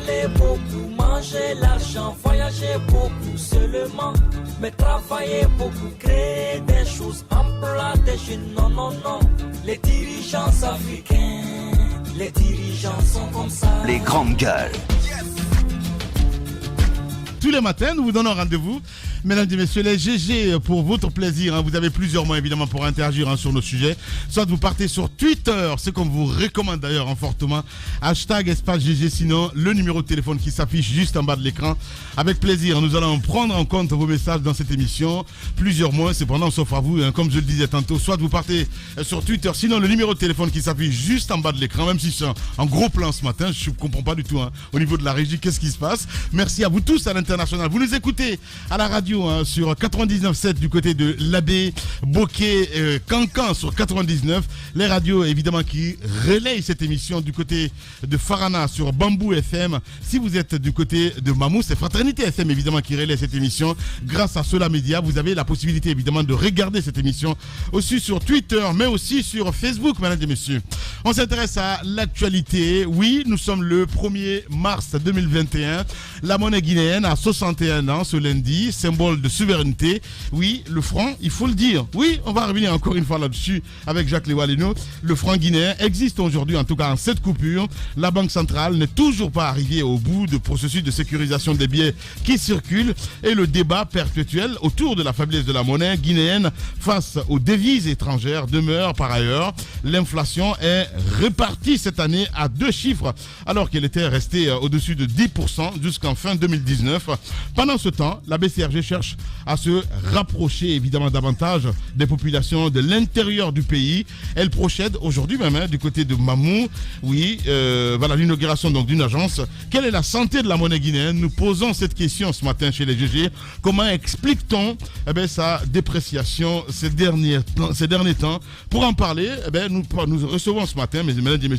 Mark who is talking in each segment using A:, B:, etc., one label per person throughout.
A: parler beaucoup, manger l'argent, voyager beaucoup seulement, mais travailler beaucoup, créer des choses, emploi des jeunes, non, non, non. Les dirigeants africains, les dirigeants sont comme ça.
B: Les grandes gueules.
C: Tous les matins, nous vous donnons rendez-vous, mesdames et messieurs, les GG, pour votre plaisir. Vous avez plusieurs moyens évidemment pour interagir sur nos sujets. Soit vous partez sur Twitter, c'est qu'on vous recommande d'ailleurs fortement. Hashtag espace GG, sinon le numéro de téléphone qui s'affiche juste en bas de l'écran. Avec plaisir, nous allons prendre en compte vos messages dans cette émission. Plusieurs mois, cependant, sauf à vous, comme je le disais tantôt. Soit vous partez sur Twitter, sinon le numéro de téléphone qui s'affiche juste en bas de l'écran, même si c'est en gros plan ce matin, je ne comprends pas du tout au niveau de la régie, qu'est-ce qui se passe. Merci à vous tous à l'international. Vous nous écoutez à la radio sur 99.7 du côté de l'Abbé, Bokeh, Cancan sur 99. Les radios évidemment qui relayent cette émission du côté de Farana sur Bambou FM. Si vous êtes du côté de Mamou, c'est Fraternité FM évidemment qui relaie cette émission. Grâce à Sola Media, vous avez la possibilité évidemment de regarder cette émission aussi sur Twitter, mais aussi sur Facebook, mesdames et messieurs. On s'intéresse à l'actualité. Oui, nous sommes le 1er mars 2021. La monnaie guinéenne a 61 ans ce lundi, symbole de souveraineté. Oui, le franc, il faut le dire. Oui, on va revenir encore une fois là-dessus avec Jacques Lewaleno. Le franc guinéen existe aujourd'hui, en tout cas en 7 coupures. La Banque centrale n'est toujours pas arrivée au bout du processus de sécurisation des billets qui circulent et le débat perpétuel autour de la faiblesse de la monnaie guinéenne face aux devises étrangères demeure par ailleurs. L'inflation est repartie cette année à 2 chiffres alors qu'elle était restée au-dessus de 10% jusqu'en fin 2019. Pendant ce temps, la BCRG cherche à se rapprocher évidemment davantage des populations de l'intérieur du pays. Elle procède aujourd'hui même du côté de Mamou. Oui, voilà l'inauguration donc d'une agence. Quelle est la santé de la monnaie guinéenne? Nous posons cette question ce matin chez les GG. Comment explique-t-on sa dépréciation ces derniers temps? Pour en parler, nous recevons ce matin, mesdames et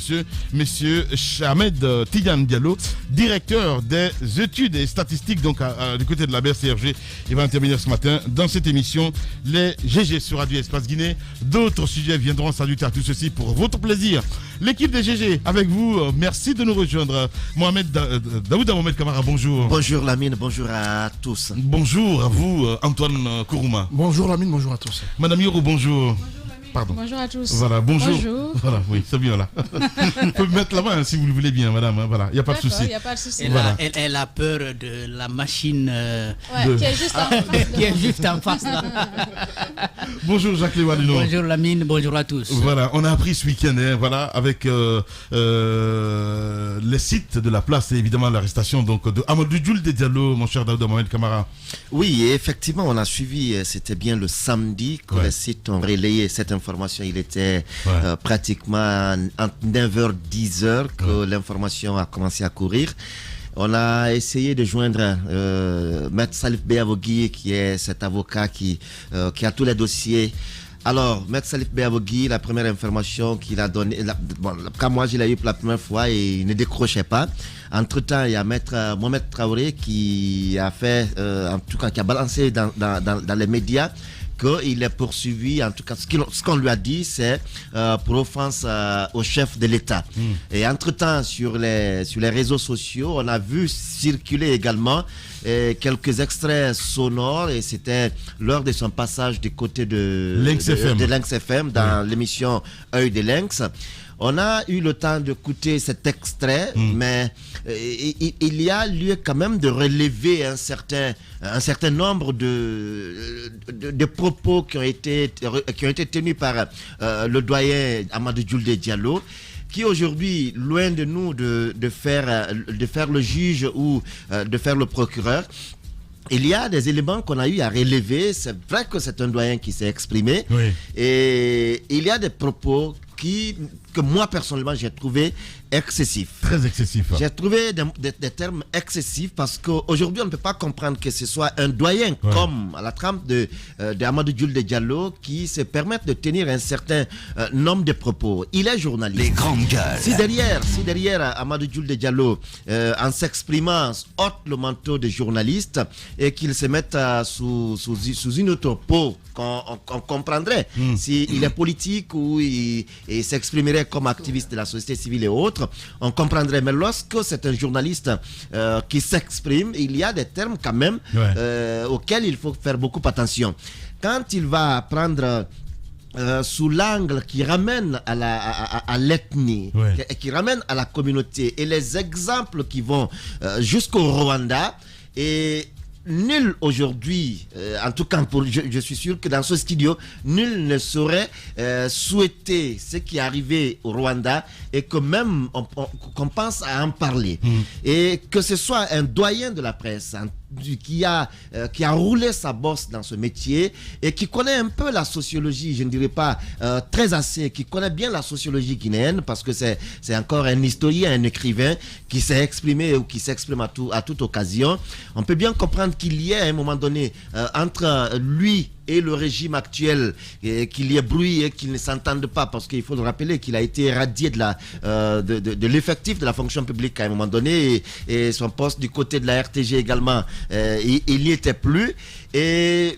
C: messieurs, Ahmed Tidiane Diallo, directeur des études et statistiques donc du côté de la BCRG. Il va intervenir ce matin dans cette émission les GG sur Radio Espace Guinée. D'autres sujets viendront s'ajouter à tout ceci pour votre plaisir. L'équipe des GG avec vous, merci de nous rejoindre. Daouda Mohamed Kamara, bonjour.
D: Bonjour Lamine, bonjour à tous.
C: Bonjour à vous Antoine Kourouma.
E: Bonjour Lamine, bonjour à tous.
C: Madame Yoro, bonjour. Pardon.
F: Bonjour à tous.
C: Voilà, bonjour.
F: Bonjour.
C: Voilà, oui, c'est bien là. Vous pouvez me mettre là-bas si vous le voulez bien, madame. Voilà, il n'y a pas de souci.
F: Il n'y a pas de souci.
G: Elle a peur de la machine
F: qui est juste en face.
G: Qui est juste en face là.
C: Bonjour Jacques Lewaleno.
G: Bonjour Lamine, bonjour à tous.
C: Voilà, on a appris ce week-end, voilà, avec les sites de la place et évidemment l'arrestation donc de Amadou Djoul de Diallo, mon cher Daouda Mohamed Kamara.
D: Oui, effectivement, on a suivi, c'était bien le samedi que les sites ont relayé cette information. Il était pratiquement entre 9h et 10h que l'information a commencé à courir. On a essayé de joindre Maître Salif Béavogui, qui est cet avocat qui a tous les dossiers. Alors, Maître Salif Béavogui, la première information qu'il a donnée, quand moi je l'ai eu pour la première fois et il ne décrochait pas. Entre-temps, il y a Maître Mohamed Traoré qui a fait, en tout cas, qui a balancé dans les médias qu'il est poursuivi, en tout cas, ce qu'on lui a dit, c'est pour offense au chef de l'État. Et entre-temps, sur les réseaux sociaux, on a vu circuler également quelques extraits sonores, et c'était lors de son passage du côté de Lynx FM dans l'émission Œil de Lynx. On a eu le temps d'écouter cet extrait, mais il y a lieu quand même de relever un certain nombre de propos qui ont été tenus par le doyen Amadou Djoul de Diallo, qui aujourd'hui, loin de nous de faire le juge ou de faire le procureur. Il y a des éléments qu'on a eu à relever. C'est vrai que c'est un doyen qui s'est exprimé. Et il y a des propos que moi personnellement j'ai trouvé excessif.
C: Très excessif.
D: J'ai trouvé des termes excessifs parce qu'aujourd'hui on ne peut pas comprendre que ce soit un doyen comme à la trempe de Amadou Djoul de Diallo qui se permette de tenir un certain nombre de propos. Il est journaliste.
B: Les grandes gueules.
D: Si derrière Amadou Djoul de Diallo en s'exprimant ôte le manteau de journaliste et qu'il se mette sous une autre peau, qu'on comprendrait s'il est politique ou il s'exprimerait comme activiste de la société civile et autres, on comprendrait. Mais lorsque c'est un journaliste qui s'exprime, il y a des termes quand même auxquels il faut faire beaucoup attention. Quand il va prendre sous l'angle qui ramène à l'ethnie, qui ramène à la communauté, et les exemples qui vont jusqu'au Rwanda, et nul aujourd'hui, en tout cas je suis sûr que dans ce studio, nul ne saurait souhaiter ce qui est arrivé au Rwanda et que même qu'on pense à en parler. Et que ce soit un doyen de la presse, qui a roulé sa bosse dans ce métier et qui connaît un peu la sociologie, je ne dirais pas très assez, qui connaît bien la sociologie guinéenne, parce que c'est encore un historien, un écrivain qui s'est exprimé ou qui s'exprime à toute occasion. On peut bien comprendre qu'il y ait à un moment donné entre lui et le régime actuel, qu'il y ait bruit et qu'ils ne s'entendent pas, parce qu'il faut le rappeler qu'il a été éradié de l'effectif de la fonction publique à un moment donné, et son poste du côté de la RTG également, il n'y était plus. Mais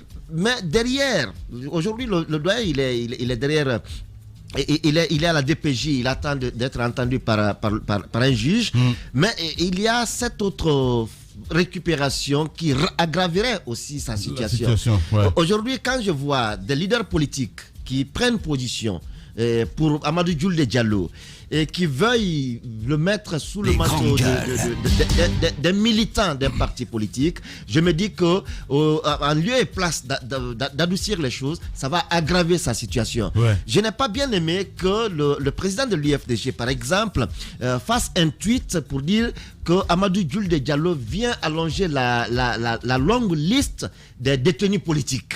D: derrière, aujourd'hui le doyen il est derrière. Il est à la DPJ, il attend d'être entendu par un juge, mais il y a cette autre récupération qui aggraverait aussi sa situation. Aujourd'hui, quand je vois des leaders politiques qui prennent position pour Amadou Djoulde Diallo et qui veuillent le mettre sous le manteau des militants d'un parti politique, je me dis que en lieu et place d'adoucir les choses, ça va aggraver sa situation. Je n'ai pas bien aimé que le président de l'UFDG, par exemple, fasse un tweet pour dire que Amadou Djoulde Diallo vient allonger la longue liste des détenus politiques.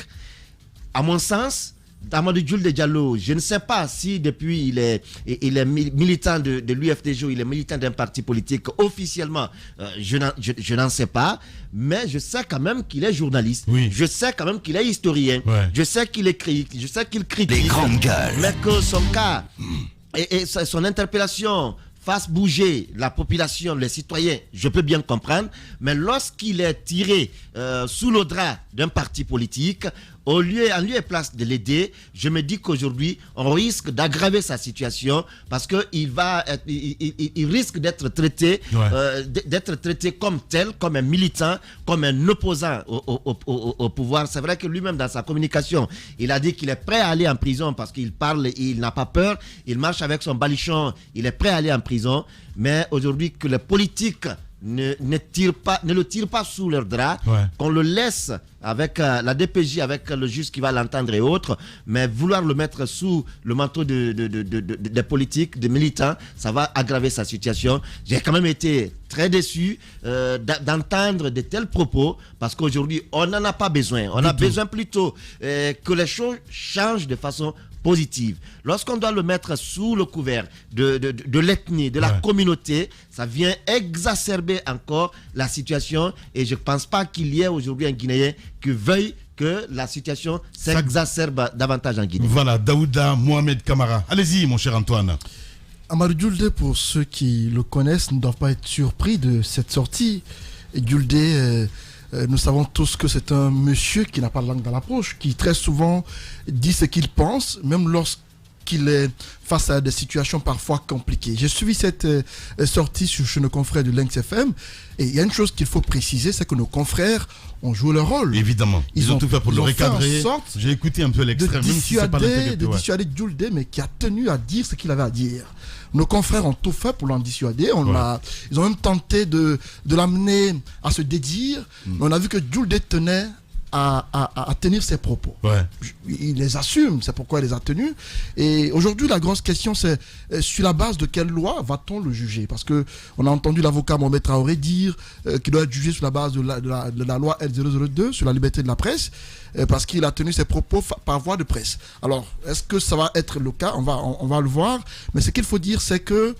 D: À mon sens, Amadou Djoulde Diallo, je ne sais pas si depuis il est militant de l'UFDG, il est militant d'un parti politique officiellement, je n'en sais pas, mais je sais quand même qu'il est journaliste, je sais quand même qu'il est historien, je sais qu'il écrit, je sais qu'il critique, mais que son cas et son interpellation fasse bouger la population, les citoyens, je peux bien comprendre, mais lorsqu'il est tiré sous le drap d'un parti politique, en lieu et place de l'aider, je me dis qu'aujourd'hui, on risque d'aggraver sa situation, parce qu'il risque d'être traité, comme tel, comme un militant, comme un opposant au pouvoir. C'est vrai que lui-même, dans sa communication, il a dit qu'il est prêt à aller en prison parce qu'il parle, il n'a pas peur, il marche avec son baluchon, il est prêt à aller en prison. Mais aujourd'hui, que les politiques ne le tirent pas sous leur drap, qu'on le laisse avec la DPJ, avec le juge qui va l'entendre et autres, mais vouloir le mettre sous le manteau des politiques, des militants, ça va aggraver sa situation. J'ai quand même été très déçu d'entendre de tels propos, parce qu'aujourd'hui, on n'en a pas besoin. On a besoin plutôt que les choses changent de façon positive. Lorsqu'on doit le mettre sous le couvert de l'ethnie, de la communauté, ça vient exacerber encore la situation, et je ne pense pas qu'il y ait aujourd'hui un Guinéen qui veuille que la situation s'exacerbe davantage en Guinée. Voilà,
C: Daouda Mohamed Kamara. Allez-y, mon cher Antoine.
B: Amadou Djoulde, pour ceux qui le connaissent, ne doivent pas être surpris de cette sortie. Djoulde, nous savons tous que c'est un monsieur qui n'a pas de langue dans la poche, qui très souvent dit ce qu'il pense, même lorsqu'il est face à des situations parfois compliquées. J'ai suivi cette sortie chez nos confrères de Lynx FM, et il y a une chose qu'il faut préciser, c'est que nos confrères ont joué leur rôle.
C: Évidemment. Ils ont tout fait pour le recadrer. J'ai écouté un peu l'extrait, même si c'est pas
B: de dissuader Djoulde, mais qui a tenu à dire ce qu'il avait à dire. Nos confrères ont tout fait pour l'en dissuader. Ils ont même tenté de l'amener à se dédire. Mais on a vu que Djoulde tenait à tenir ses propos. Il les assume, c'est pourquoi il les a tenus. Et aujourd'hui, la grosse question, c'est sur la base de quelle loi va-t-on le juger? Parce qu'on a entendu l'avocat Mohamed Traoré dire qu'il doit être jugé sur la base de la loi L002 sur la liberté de la presse, parce qu'il a tenu ses propos par voie de presse. Alors, est-ce que ça va être le cas? On va le voir. Mais ce qu'il faut dire, c'est que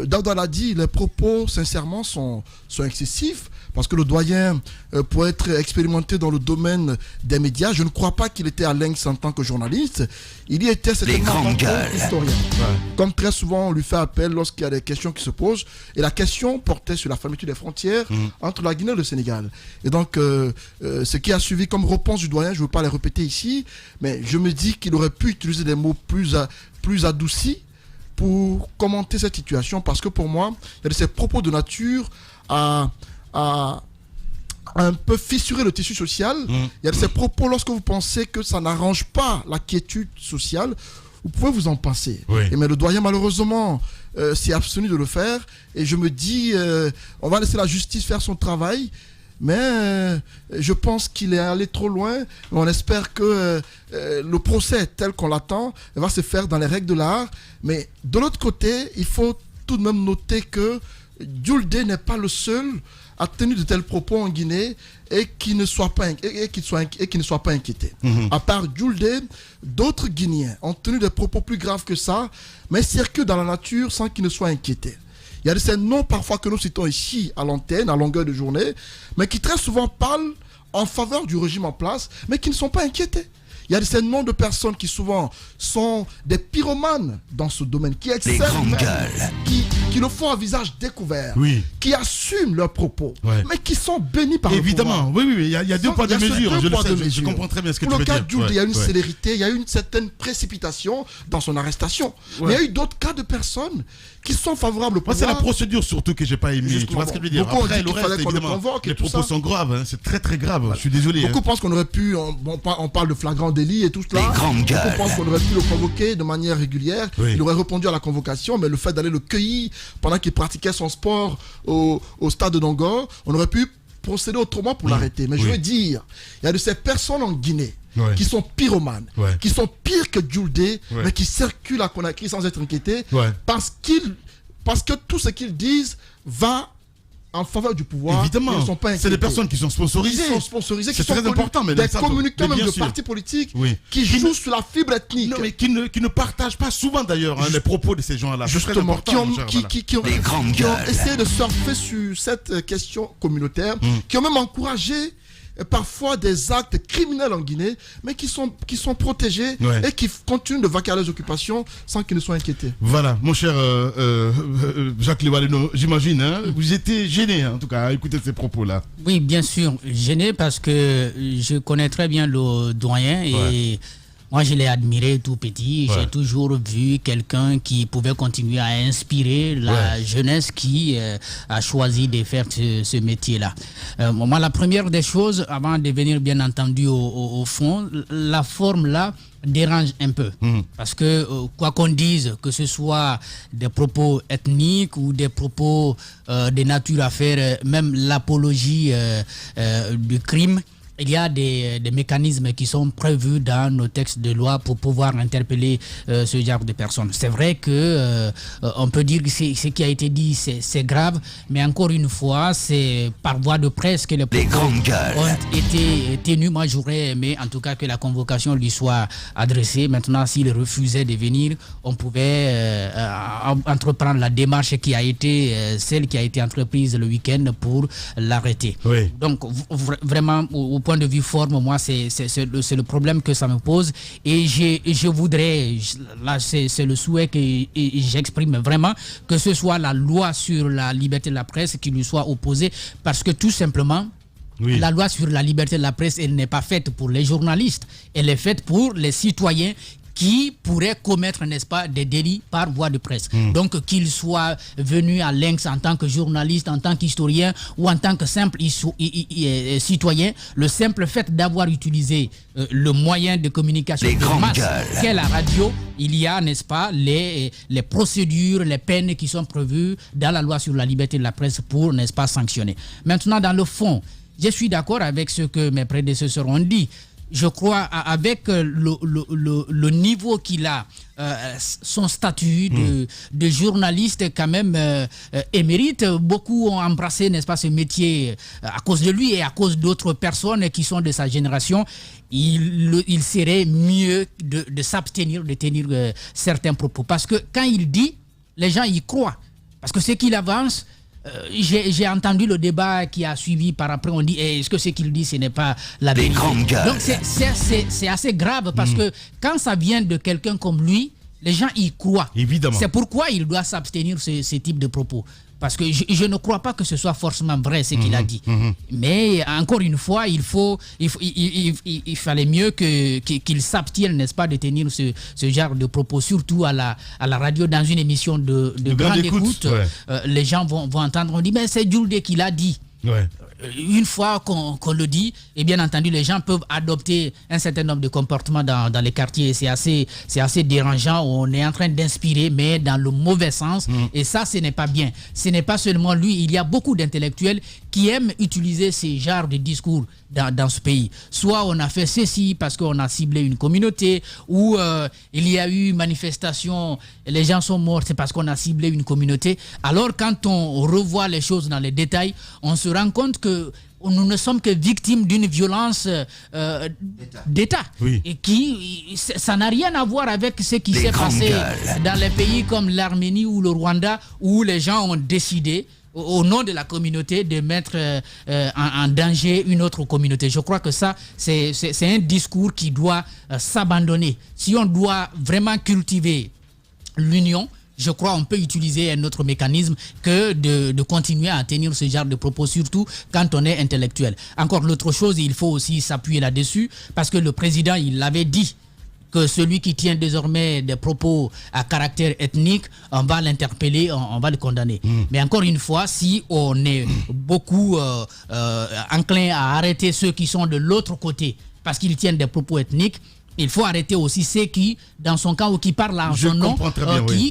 B: Daouda l'a dit, les propos, sincèrement, sont excessifs. Parce que le doyen, pour être expérimenté dans le domaine des médias, je ne crois pas qu'il était à Lynx en tant que journaliste. Il y était certainement en tant qu'historien. Comme très souvent, on lui fait appel lorsqu'il y a des questions qui se posent. Et la question portait sur la fermeture des frontières entre la Guinée et le Sénégal. Et donc, ce qui a suivi comme réponse du doyen, je ne veux pas les répéter ici, mais je me dis qu'il aurait pu utiliser des mots plus adoucis, pour commenter cette situation parce que pour moi, il y a de ces propos de nature à un peu fissurer le tissu social. Il y a de ces propos, lorsque vous pensez que ça n'arrange pas la quiétude sociale, vous pouvez vous en passer. Mais le doyen, malheureusement, s'est abstenu de le faire. Et je me dis, on va laisser la justice faire son travail. Mais je pense qu'il est allé trop loin. On espère que le procès tel qu'on l'attend va se faire dans les règles de l'art. Mais de l'autre côté, il faut tout de même noter que Jules D n'est pas le seul à tenir de tels propos en Guinée et qui ne soit pas inquiété. À part Jules D, d'autres Guinéens ont tenu des propos plus graves que ça, mais circulent dans la nature sans qu'ils ne soient inquiétés. Il y a de ces noms parfois que nous citons ici à l'antenne, à longueur de journée, mais qui très souvent parlent en faveur du régime en place, mais qui ne sont pas inquiétés. Il y a de ces noms de personnes qui souvent sont des pyromanes dans ce domaine, qui excellent, qui le font à visage découvert, qui assument leurs propos, mais qui sont bénis par
C: évidemment,
B: le pouvoir.
C: Oui, il y a deux poids de mesure. Je comprends très bien ce que tu veux dire.
B: Pour le cas de Jules, il y a une célérité, il y a une certaine précipitation dans son arrestation. Mais il y a eu d'autres cas de personnes qui sont favorables au pouvoir.
C: Moi, c'est la procédure surtout que j'ai pas aimé. Tu vois ce que je veux dire. Après, le reste, évidemment, les propos sont graves. C'est très très grave. Je suis désolé.
B: Beaucoup pensent qu'on aurait pu, on parle de flagrant délit et tout cela. Beaucoup pensent qu'on aurait pu le convoquer de manière régulière. Il aurait répondu à la convocation, mais le fait d'aller le cueillir pendant qu'il pratiquait son sport au stade de Dongor, on aurait pu procéder autrement pour l'arrêter. Mais je veux dire, il y a de ces personnes en Guinée qui sont pyromanes, qui sont pires que Jules D, mais qui circulent à Conakry sans être inquiétés, parce que tout ce qu'ils disent va en faveur du pouvoir.
C: Évidemment,
B: ils ne sont pas inquiétés.
C: C'est des personnes qui sont sponsorisées.
B: C'est
C: très important. Mais
B: des communicants même de partis politiques qui jouent sur la fibre ethnique.
C: Non, mais qui ne partagent pas souvent d'ailleurs les propos de ces gens-là.
B: Justement, qui ont essayé de surfer sur cette question communautaire, qui ont même encouragé parfois des actes criminels en Guinée, mais qui sont protégés et qui continuent de vaquer à leurs occupations sans qu'ils ne soient inquiétés.
C: Voilà, mon cher Jacques Lévaleno, j'imagine, vous étiez gêné en tout cas à écouter ces propos-là.
G: Oui, bien sûr, gêné parce que je connais très bien le doyen et moi je l'ai admiré tout petit. J'ai toujours vu quelqu'un qui pouvait continuer à inspirer la jeunesse qui a choisi de faire ce métier-là. Moi, la première des choses, avant de venir bien entendu au fond, la forme là dérange un peu. Parce que quoi qu'on dise, que ce soit des propos ethniques ou des propos de nature à faire même l'apologie du crime, il y a des mécanismes qui sont prévus dans nos textes de loi pour pouvoir interpeller ce genre de personnes. C'est vrai que on peut dire que ce qui a été dit, c'est grave, mais encore une fois, c'est par voie de presse que les propos ont été tenus. Moi, j'aurais aimé, en tout cas, que la convocation lui soit adressée. Maintenant, s'il refusait de venir, on pouvait entreprendre la démarche qui a été celle qui a été entreprise le week-end pour l'arrêter. Donc, vraiment, au point de vue forme, moi, c'est le problème que ça me pose. Et je voudrais, là, c'est le souhait que j'exprime vraiment, que ce soit la loi sur la liberté de la presse qui lui soit opposée, parce que tout simplement, la loi sur la liberté de la presse, elle n'est pas faite pour les journalistes, elle est faite pour les citoyens qui pourraient commettre, n'est-ce pas, des délits par voie de presse. Donc, qu'ils soient venus à Lynx en tant que journaliste, en tant qu'historien ou en tant que simple citoyen, le simple fait d'avoir utilisé le moyen de communication de masse qu'est la radio, il y a, n'est-ce pas, les procédures, les peines qui sont prévues dans la loi sur la liberté de la presse pour, n'est-ce pas, sanctionner. Maintenant, dans le fond, je suis d'accord avec ce que mes prédécesseurs ont dit. Je crois avec le niveau qu'il a, son statut de journaliste quand même émérite. Beaucoup ont embrassé, n'est-ce pas, ce métier à cause de lui et à cause d'autres personnes qui sont de sa génération. Il serait mieux de s'abstenir de tenir certains propos. Parce que quand il dit, les gens y croient. Parce que ce qu'il avance... J'ai entendu le débat qui a suivi par après. On dit, est-ce que ce qu'il dit, ce n'est pas la vérité? Donc c'est assez grave parce que quand ça vient de quelqu'un comme lui, les gens y croient.
C: Évidemment.
G: C'est pourquoi il doit s'abstenir ce type de propos. parce que je ne crois pas que ce soit forcément vrai ce qu'il a dit. Mais encore une fois, il fallait mieux qu'il s'abstienne, n'est-ce pas, de tenir ce genre de propos, surtout à la radio, dans une émission de grande écoute. Les gens vont entendre, on dit mais c'est Djoulde qui l'a dit. Ouais. Une fois qu'on le dit, et bien entendu, les gens peuvent adopter un certain nombre de comportements dans les quartiers. C'est assez dérangeant. On est en train d'inspirer, mais dans le mauvais sens. Et ça, ce n'est pas bien. Ce n'est pas seulement lui. Il y a beaucoup d'intellectuels qui aiment utiliser ces genres de discours dans ce pays. Soit on a fait ceci parce qu'on a ciblé une communauté, ou il y a eu manifestation, les gens sont morts, c'est parce qu'on a ciblé une communauté. Alors quand on revoit les choses dans les détails, on se rend compte que nous ne sommes que victimes d'une violence d'État. Oui. Et ça n'a rien à voir avec ce qui s'est passé dans les pays comme l'Arménie ou le Rwanda, où les gens ont décidé, au nom de la communauté, de mettre en danger une autre communauté. Je crois que ça, c'est un discours qui doit s'abandonner. Si on doit vraiment cultiver l'union, je crois qu'on peut utiliser un autre mécanisme que de continuer à tenir ce genre de propos, surtout quand on est intellectuel. Encore l'autre chose, il faut aussi s'appuyer là-dessus, parce que le président, il l'avait dit, que celui qui tient désormais des propos à caractère ethnique, on va l'interpeller, on va le condamner. Mais encore une fois, si on est beaucoup enclin à arrêter ceux qui sont de l'autre côté parce qu'ils tiennent des propos ethniques, il faut arrêter aussi ceux qui, dans son cas, ou qui parlent en son nom,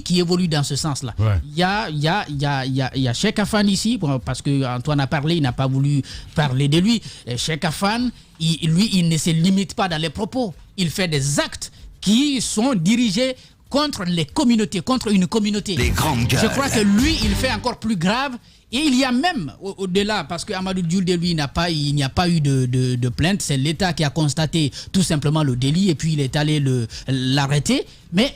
G: qui évoluent dans ce sens-là. Ouais. Il y a Cheikh Afan ici, parce qu'Antoine a parlé, il n'a pas voulu parler de lui. Cheikh Afan, il ne se limite pas dans les propos. Il fait des actes qui sont dirigés contre les communautés, contre une communauté. Je crois que lui, il fait encore plus grave. Et il y a même, au-delà, parce que Amadou Djoulde, lui, il n'y a pas eu de plainte. C'est l'État qui a constaté tout simplement le délit et puis il est allé l'arrêter. Mais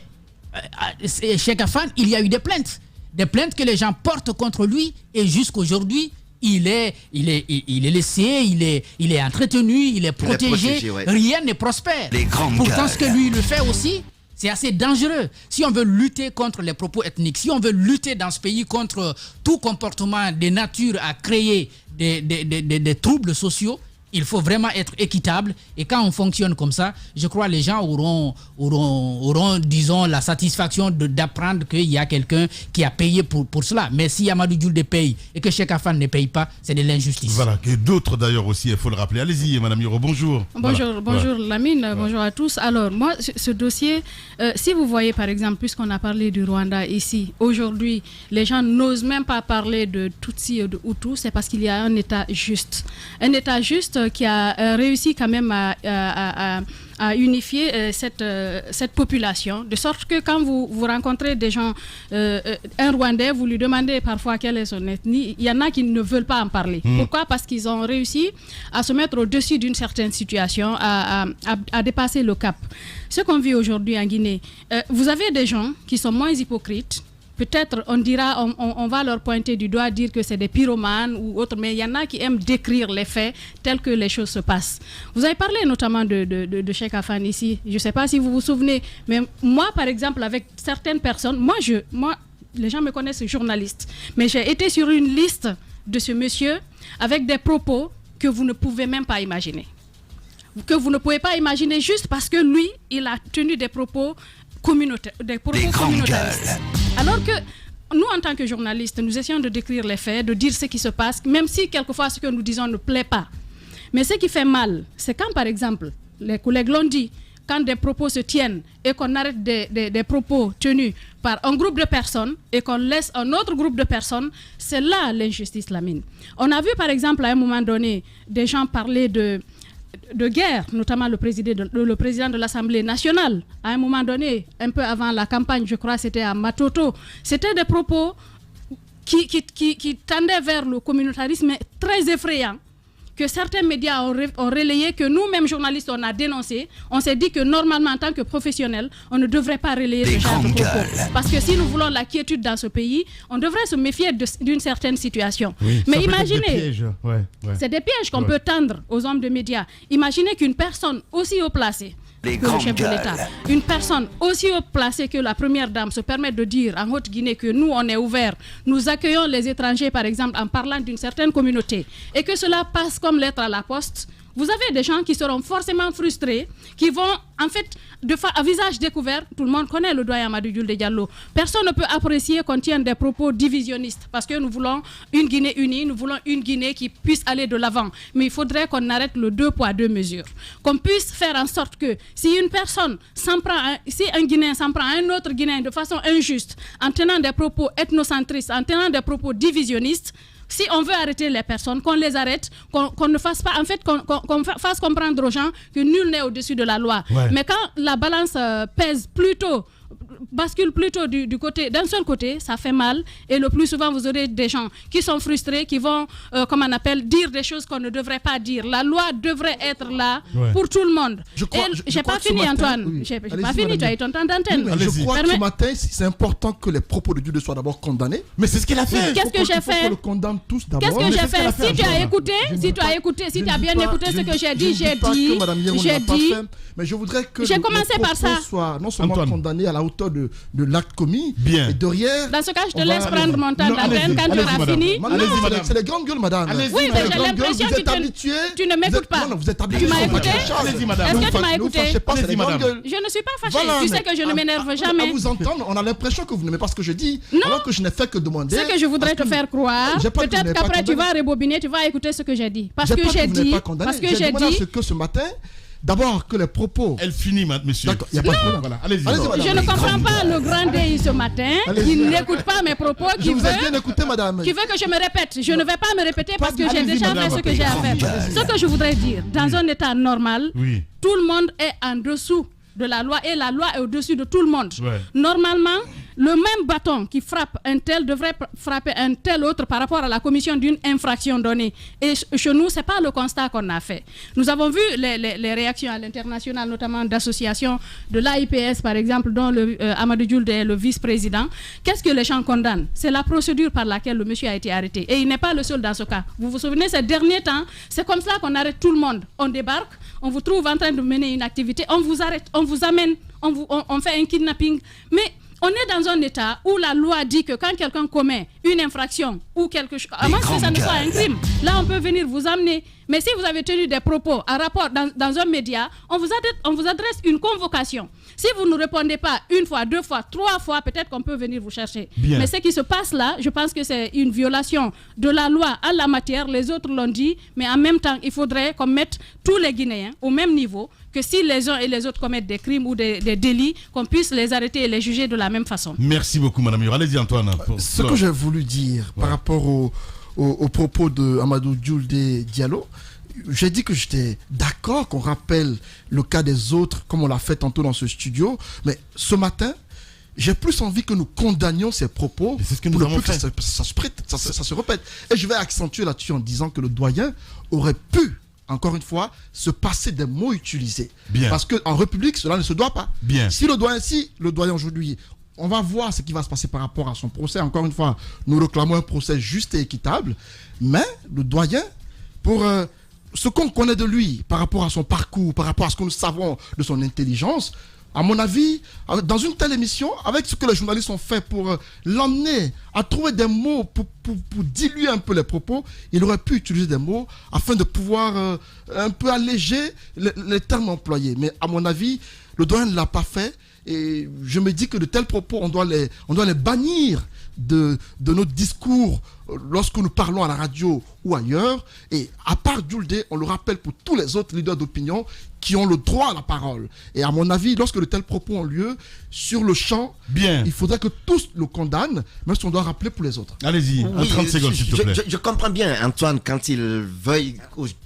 G: Cheikh Afan, il y a eu des plaintes. Des plaintes que les gens portent contre lui. Et jusqu'aujourd'hui, il est laissé, il est entretenu, il est protégé. Rien ne prospère. Pourtant, ce que lui, il le fait aussi, c'est assez dangereux. Si on veut lutter contre les propos ethniques, si on veut lutter dans ce pays contre tout comportement de nature à créer des troubles sociaux, il faut vraiment être équitable. Et quand on fonctionne comme ça, je crois que les gens auront disons, la satisfaction d'apprendre qu'il y a quelqu'un qui a payé pour cela. Mais si Amadou Djoulde paye et que Cheikh Afan ne paye pas, c'est de l'injustice.
C: Voilà, et d'autres d'ailleurs aussi, il faut le rappeler. Allez-y, Madame Yoro, bonjour.
F: Bonjour Lamine, bonjour à tous. Alors, moi, ce dossier, si vous voyez par exemple, puisqu'on a parlé du Rwanda ici, aujourd'hui, les gens n'osent même pas parler de Tutsi ou de Hutu, c'est parce qu'il y a un État juste. Un État juste qui a réussi quand même à unifier cette population, de sorte que quand vous rencontrez des gens, un Rwandais, vous lui demandez parfois quelle est son ethnie, il y en a qui ne veulent pas en parler. Pourquoi? Parce qu'ils ont réussi à se mettre au-dessus d'une certaine situation, à dépasser le cap. Ce qu'on vit aujourd'hui en Guinée, vous avez des gens qui sont moins hypocrites. Peut-être on va leur pointer du doigt, dire que c'est des pyromanes ou autres, mais il y en a qui aiment décrire les faits tels que les choses se passent. Vous avez parlé notamment de Cheikh Afan ici, je ne sais pas si vous vous souvenez, mais moi par exemple avec certaines personnes, moi les gens me connaissent journaliste, mais j'ai été sur une liste de ce monsieur avec des propos que vous ne pouvez même pas imaginer. Que vous ne pouvez pas imaginer juste parce que lui, il a tenu des propos communautaires. Alors que nous, en tant que journalistes, nous essayons de décrire les faits, de dire ce qui se passe, même si quelquefois ce que nous disons ne plaît pas. Mais ce qui fait mal, c'est quand, par exemple, les collègues l'ont dit, quand des propos se tiennent et qu'on arrête des propos tenus par un groupe de personnes et qu'on laisse un autre groupe de personnes, c'est là l'injustice, Lamine. On a vu, par exemple, à un moment donné, des gens parler de guerre, notamment le président de l'Assemblée nationale, à un moment donné, un peu avant la campagne, je crois c'était à Matoto, c'était des propos qui tendaient vers le communautarisme très effrayant, que certains médias ont relayé, que nous-mêmes journalistes, on a dénoncé. On s'est dit que normalement, en tant que professionnels, on ne devrait pas relayer ce genre de propos. Parce que si nous voulons la quiétude dans ce pays, on devrait se méfier d'une certaine situation. Oui, mais imaginez, c'est des pièges qu'on peut tendre aux hommes de médias. Imaginez qu'une personne aussi haut placée, que le chef de l'État. Une personne aussi haut placée que la première dame se permet de dire en Haute-Guinée que nous, on est ouverts, nous accueillons les étrangers, par exemple, en parlant d'une certaine communauté, et que cela passe comme lettre à la poste. Vous avez des gens qui seront forcément frustrés, qui vont, en fait, à visage découvert, tout le monde connaît le doyen Amadou Julde Diallo. Personne ne peut apprécier qu'on tienne des propos divisionnistes, parce que nous voulons une Guinée unie, nous voulons une Guinée qui puisse aller de l'avant. Mais il faudrait qu'on arrête le 2 poids 2 mesures. Qu'on puisse faire en sorte que si une personne s'en prend, si un Guinéen s'en prend à un autre Guinéen de façon injuste, en tenant des propos ethnocentristes, en tenant des propos divisionnistes, si on veut arrêter les personnes, qu'on les arrête, qu'on ne fasse pas, en fait, qu'on fasse comprendre aux gens que nul n'est au-dessus de la loi. Ouais. Mais quand la balance bascule plutôt d'un seul côté, ça fait mal. Et le plus souvent, vous aurez des gens qui sont frustrés, qui vont, dire des choses qu'on ne devrait pas dire. La loi devrait être là pour tout le monde. Je n'ai pas fini, Antoine. Oui. J'ai pas fini, tu as eu ton temps d'antenne.
B: Je crois que ce matin, c'est important que les propos de Dieu soient d'abord condamnés.
C: Mais c'est ce qu'il a fait.
F: Qu'est-ce que j'ai fait?
B: On le condamne tous d'abord.
F: Qu'est-ce que j'ai fait? Si tu as écouté, si tu as bien écouté ce que j'ai dit, j'ai dit.
B: Mais je voudrais que
F: j'ai commencé par ça.
B: Soit non seulement condamné à la hauteur de l'acte commis,
C: bien.
B: Et derrière.
F: Dans ce cas, je te laisse prendre mon temps d'antenne quand tu auras fini.
B: C'est les grandes gueules, madame.
F: Oui, mais j'ai l'impression que tu ne m'écoutes pas.
B: Vous êtes habitué.
F: Tu m'as écouté?
C: Allez-y, madame.
F: Est-ce que tu m'as écouté? Je ne suis pas fâchée. Tu sais que je ne m'énerve jamais.
B: À vous entendre, on a l'impression que vous n'aimez pas ce que je dis. Alors que je n'ai fait que demander.
F: Ce que je voudrais te faire croire, peut-être qu'après tu vas rebobiner, tu vas écouter ce que j'ai dit. Parce que j'ai dit
B: que ce matin. D'abord, que les propos.
C: Elle finit, monsieur.
B: D'accord, il n'y a pas de problème. Voilà.
C: Allez-y.
F: Je ne comprends pas le grand délit ce matin, qui n'écoute pas mes propos, qui veut que je me répète. Je ne vais pas me répéter parce que j'ai déjà fait ce que j'ai à faire. Ce que je voudrais dire, dans un état normal, tout le monde est en dessous de la loi et la loi est au-dessus de tout le monde. Normalement, le même bâton qui frappe un tel devrait frapper un tel autre par rapport à la commission d'une infraction donnée. Et chez nous, ce n'est pas le constat qu'on a fait. Nous avons vu les réactions à l'international, notamment d'associations de l'AIPS, par exemple, dont Amadou Julde est le vice-président. Qu'est-ce que les gens condamnent? C'est la procédure par laquelle le monsieur a été arrêté. Et il n'est pas le seul dans ce cas. Vous vous souvenez, ces derniers temps, c'est comme ça qu'on arrête tout le monde. On débarque, on vous trouve en train de mener une activité, on vous arrête, on vous amène, on fait un kidnapping. Mais on est dans un état où la loi dit que quand quelqu'un commet une infraction ou quelque chose, à moins que ça ne soit un crime, là on peut venir vous amener. Mais si vous avez tenu des propos à rapport dans un média, on vous adresse une convocation. Si vous ne répondez pas une fois, deux fois, trois fois, peut-être qu'on peut venir vous chercher. Bien. Mais ce qui se passe là, je pense que c'est une violation de la loi en la matière. Les autres l'ont dit, mais en même temps, il faudrait qu'on mette tous les Guinéens au même niveau, que si les uns et les autres commettent des crimes ou des délits, qu'on puisse les arrêter et les juger de la même façon.
C: Merci beaucoup, Madame Yura. Allez-y, Antoine.
B: Ce que j'ai voulu dire par rapport aux propos de Amadou Julde Diallo, j'ai dit que j'étais d'accord qu'on rappelle le cas des autres, comme on l'a fait tantôt dans ce studio, mais ce matin, j'ai plus envie que nous condamnions ces propos
C: c'est ce que nous avons fait.
B: Que ça se répète. Et je vais accentuer là-dessus en disant que le doyen aurait pu, encore une fois, se passer des mots utilisés.
C: Bien.
B: Parce qu'en République, cela ne se doit pas.
C: Bien.
B: Si le doyen aujourd'hui, on va voir ce qui va se passer par rapport à son procès. Encore une fois, nous réclamons un procès juste et équitable. Mais le doyen, pour ce qu'on connaît de lui, par rapport à son parcours, par rapport à ce que nous savons de son intelligence, à mon avis, dans une telle émission, avec ce que les journalistes ont fait pour l'emmener à trouver des mots pour diluer un peu les propos, il aurait pu utiliser des mots afin de pouvoir un peu alléger les termes employés. Mais à mon avis, le doyen ne l'a pas fait. Et je me dis que de tels propos, on doit les bannir de notre discours lorsque nous parlons à la radio ou ailleurs. Et à part Julde, on le rappelle pour tous les autres leaders d'opinion qui ont le droit à la parole. Et à mon avis, lorsque de tels propos ont lieu, sur le champ, il faudrait que tous le condamnent, même si on doit rappeler pour les autres.
C: Allez-y, 30 secondes s'il te plaît.
D: Je comprends bien, Antoine, quand il veuille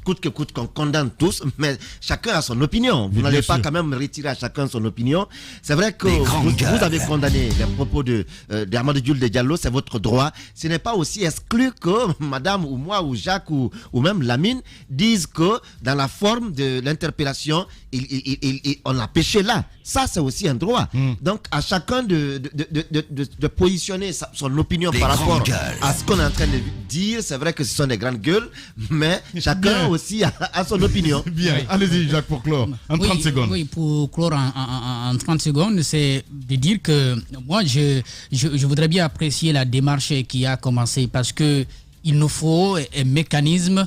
D: coûte que coûte qu'on condamne tous, mais chacun a son opinion. Vous n'allez pas quand même retirer à chacun son opinion. C'est vrai que vous avez condamné les propos d'Amadou Julde Diallo, c'est votre droit. Ce n'est pas aussi exclut que madame ou moi ou Jacques ou même Lamine disent que dans la forme de l'interpellation, on a péché là. Ça, c'est aussi un droit. Donc, à chacun de positionner son opinion par rapport à ce qu'on est en train de dire. C'est vrai que ce sont des grandes gueules, mais chacun aussi a son opinion.
C: Bien, allez-y Jacques pour clore, en 30 secondes.
G: Oui, pour clore en 30 secondes, c'est de dire que moi, je voudrais bien apprécier la démarche qui a commencé parce qu'il nous faut un mécanisme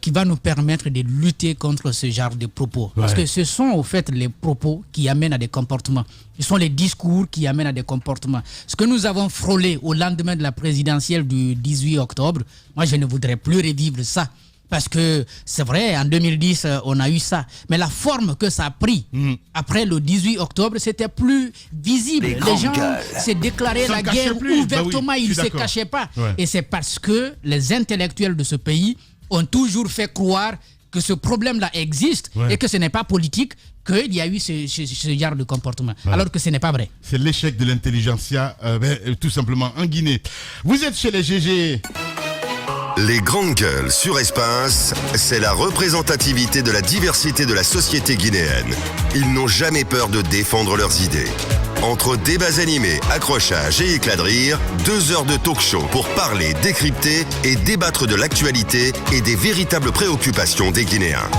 G: qui va nous permettre de lutter contre ce genre de propos. Parce que ce sont au fait les propos qui amènent à des comportements. Ce sont les discours qui amènent à des comportements. Ce que nous avons frôlé au lendemain de la présidentielle du 18 octobre, moi je ne voudrais plus revivre ça. Parce que c'est vrai, en 2010, on a eu ça. Mais la forme que ça a pris après le 18 octobre, c'était plus visible. Les gens se déclaraient la guerre ouvertement, ils ne se cachaient pas. Et c'est parce que les intellectuels de ce pays ont toujours fait croire que ce problème-là existe et que ce n'est pas politique, qu'il y a eu ce genre de comportement. Alors que ce n'est pas vrai.
C: C'est l'échec de l'intelligentsia, tout simplement, en Guinée. Vous êtes chez les GG.
E: Les grandes gueules sur Espace, c'est la représentativité de la diversité de la société guinéenne. Ils n'ont jamais peur de défendre leurs idées. Entre débats animés, accrochages et éclats de rire, 2 heures de talk show pour parler, décrypter et débattre de l'actualité et des véritables préoccupations des Guinéens.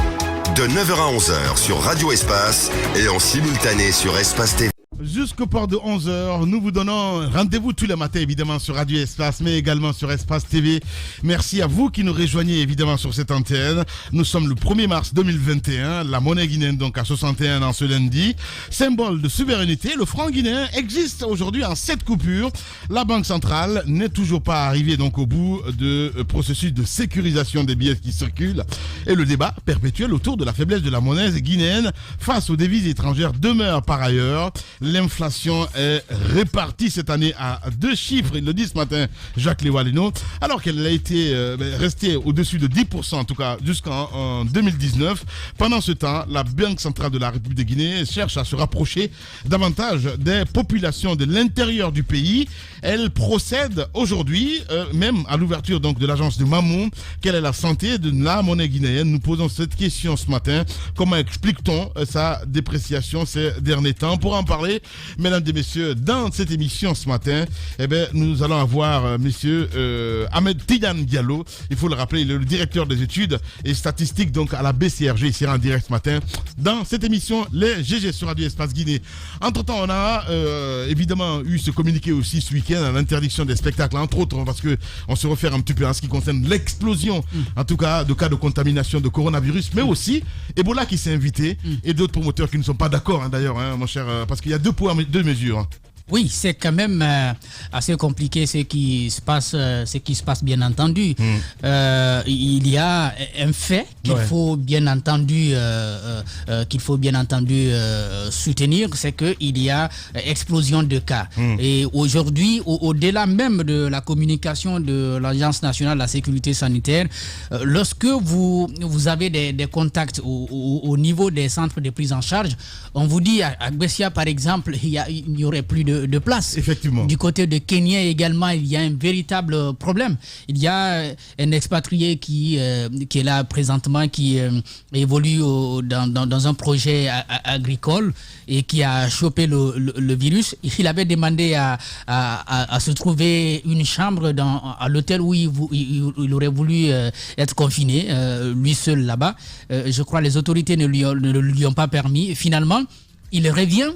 E: De 9h à 11h sur Radio Espace et en simultané sur Espace TV.
C: Jusqu'au port de 11h, nous vous donnons rendez-vous tous les matins évidemment sur Radio Espace, mais également sur Espace TV. Merci à vous qui nous rejoignez évidemment sur cette antenne. Nous sommes le 1er mars 2021, la monnaie guinéenne donc à 61 ans ce lundi. Symbole de souveraineté, le franc guinéen existe aujourd'hui en 7 coupures. La Banque centrale n'est toujours pas arrivée donc au bout de processus de sécurisation des billets qui circulent. Et le débat perpétuel autour de la faiblesse de la monnaie guinéenne face aux devises étrangères demeure par ailleurs. L'inflation est répartie cette année à 2 chiffres, il le dit ce matin Jacques Lewalino, alors qu'elle a été restée au-dessus de 10% en tout cas jusqu'en 2019. Pendant ce temps, la Banque centrale de la République de Guinée cherche à se rapprocher davantage des populations de l'intérieur du pays. Elle procède aujourd'hui même à l'ouverture donc de l'agence de Mamou. Quelle est la santé de la monnaie guinéenne? Nous posons cette question ce matin. Comment explique-t-on sa dépréciation ces derniers temps? Pour en parler, mesdames et messieurs, dans cette émission ce matin, nous allons avoir monsieur Ahmed Tidiane Diallo. Il faut le rappeler, il est le directeur des études et statistiques donc à la BCRG. Il sera en direct ce matin dans cette émission Les GG sur Radio Espace Guinée. Entre-temps, on a évidemment eu ce communiqué aussi ce week-end à l'interdiction des spectacles, entre autres parce que on se réfère un petit peu à ce qui concerne l'explosion, en tout cas, de cas de contamination de coronavirus, mais aussi Ebola qui s'est invité et d'autres promoteurs qui ne sont pas d'accord d'ailleurs, mon cher, parce qu'il y a 2 poids, 2 mesures.
G: Oui, c'est quand même assez compliqué ce qui se passe bien entendu. Il y a un fait qu'il faut bien entendu soutenir, c'est qu'il y a explosion de cas. Et aujourd'hui, au-delà même de la communication de l'Agence nationale de la sécurité sanitaire, lorsque vous avez des contacts au niveau des centres de prise en charge, on vous dit à Gbessia par exemple, il n'y aurait plus de place.
C: Effectivement.
G: Du côté de Kenya également, il y a un véritable problème. Il y a un expatrié qui est là présentement, qui évolue dans un projet agricole et qui a chopé le virus. Il avait demandé à se trouver une chambre à l'hôtel où il aurait voulu être confiné, lui seul là-bas. Je crois que les autorités ne lui ont pas permis. Finalement, il revient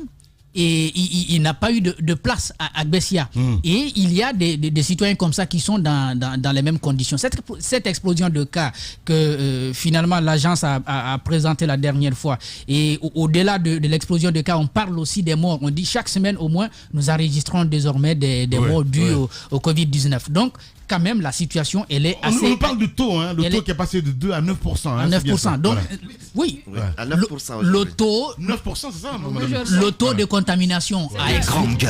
G: et il n'a pas eu de place à Gbessia. Et il y a des citoyens comme ça qui sont dans les mêmes conditions. Cette explosion de cas que finalement l'agence a présenté la dernière fois, et au-delà de l'explosion de cas, on parle aussi des morts. On dit chaque semaine au moins, nous enregistrons désormais des morts dus au Covid-19. Donc, quand même, la situation, elle est assez...
C: On parle du taux, le taux qui est passé de 2 à 9%.
G: À 9%. Donc, oui.
D: À 9%.
G: Le taux...
C: 9%, c'est ça,
G: le taux de contamination a explosé.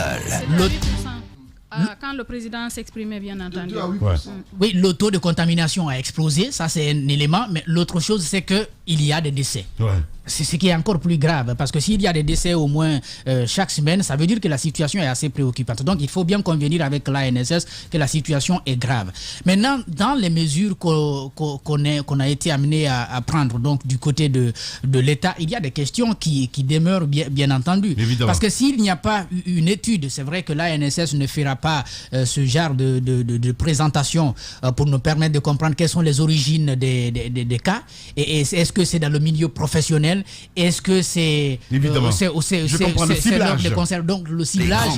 F: Quand le président s'exprimait, bien entendu.
G: Oui, le taux de contamination a explosé, ça c'est un élément, mais l'autre chose c'est qu'il y a des décès. c'est ce qui est encore plus grave, parce que s'il y a des décès au moins chaque semaine, ça veut dire que la situation est assez préoccupante. Donc il faut bien convenir avec l'ANSS que la situation est grave. Maintenant, dans les mesures qu'on a été amené à prendre, donc du côté de l'État, il y a des questions qui demeurent bien entendu.
C: Évidemment.
G: Parce que s'il n'y a pas une étude, c'est vrai que l'ANSS ne fera pas ce genre de présentation pour nous permettre de comprendre quelles sont les origines des cas. Et est-ce que c'est dans le milieu professionnel? Est-ce que c'est
C: évidemment
G: c'est l'heure des concerts? Donc le ciblage,